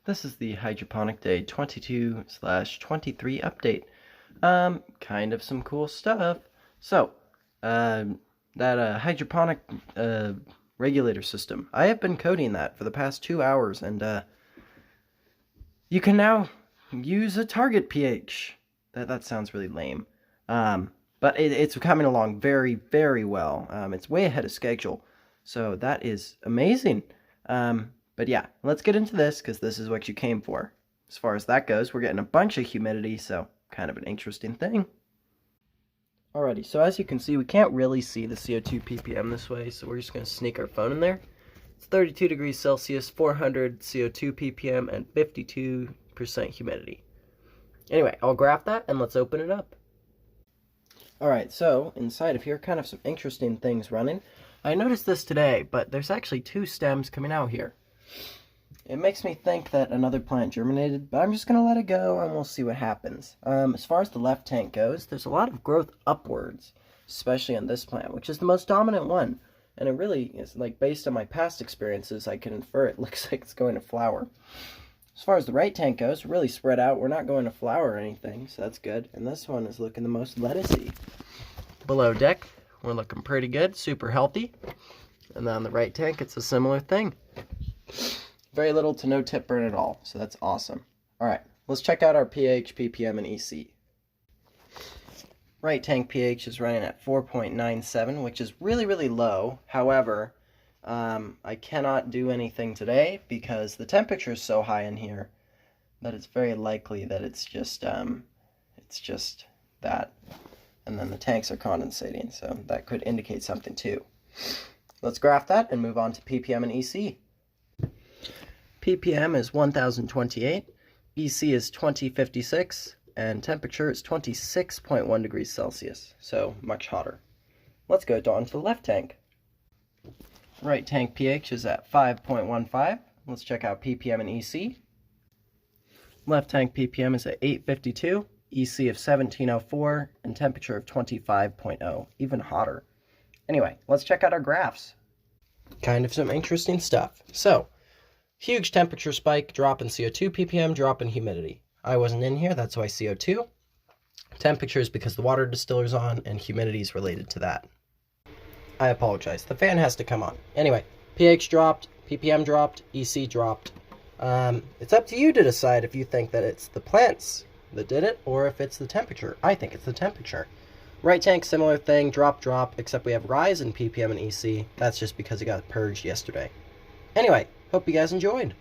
This is the Hydroponic Day 22/23 update. Kind of some cool stuff. So, that hydroponic regulator system, I have been coding that for the past 2 hours, and you can now use a target pH. That sounds really lame. But it's coming along very, very well. It's way ahead of schedule, so that is amazing. But yeah, let's get into this, because this is what you came for. As far as that goes, we're getting a bunch of humidity, so kind of an interesting thing. Alrighty, so as you can see, we can't really see the CO2 ppm this way, so we're just going to sneak our phone in there. It's 32 degrees Celsius, 400 CO2 ppm, and 52% humidity. Anyway, I'll graph that, and let's open it up. Alright, so inside of here, kind of some interesting things running. I noticed this today, but there's actually 2 stems coming out here. It makes me think that another plant germinated, but I'm just going to let it go and we'll see what happens. As far as the left tank goes, there's a lot of growth upwards, especially on this plant, which is the most dominant one. And it really is, like, based on my past experiences, I can infer it looks like it's going to flower. As far as the right tank goes, we're really spread out. We're not going to flower or anything, so that's good. And this one is looking the most lettucey. Below deck, we're looking pretty good, super healthy. And then on the right tank, it's a similar thing. Very little to no tip burn at all, so that's awesome. Alright, let's check out our pH, ppm, and EC. Right tank pH is running at 4.97, which is really, really low. However, I cannot do anything today because the temperature is so high in here that it's very likely that it's just that. And then the tanks are condensating, so that could indicate something too. Let's graph that and move on to ppm and EC. ppm is 1028, EC is 2056, and temperature is 26.1 degrees Celsius, so much hotter. Let's go on to the left tank. Right tank pH is at 5.15. Let's check out ppm and EC. Left tank ppm is at 852, EC of 1704, and temperature of 25.0, even hotter. Anyway, let's check out our graphs. Kind of some interesting stuff. So, huge temperature spike, drop in CO2 ppm, drop in humidity. I wasn't in here, that's why CO2. Temperature is because the water distiller's on, and humidity is related to that. I apologize, the fan has to come on. Anyway, pH dropped, ppm dropped, EC dropped. It's up to you to decide if you think that it's the plants that did it, or if it's the temperature. I think it's the temperature. Right tank, similar thing, drop, except we have rise in ppm and EC. That's just because it got purged yesterday. Anyway, hope you guys enjoyed.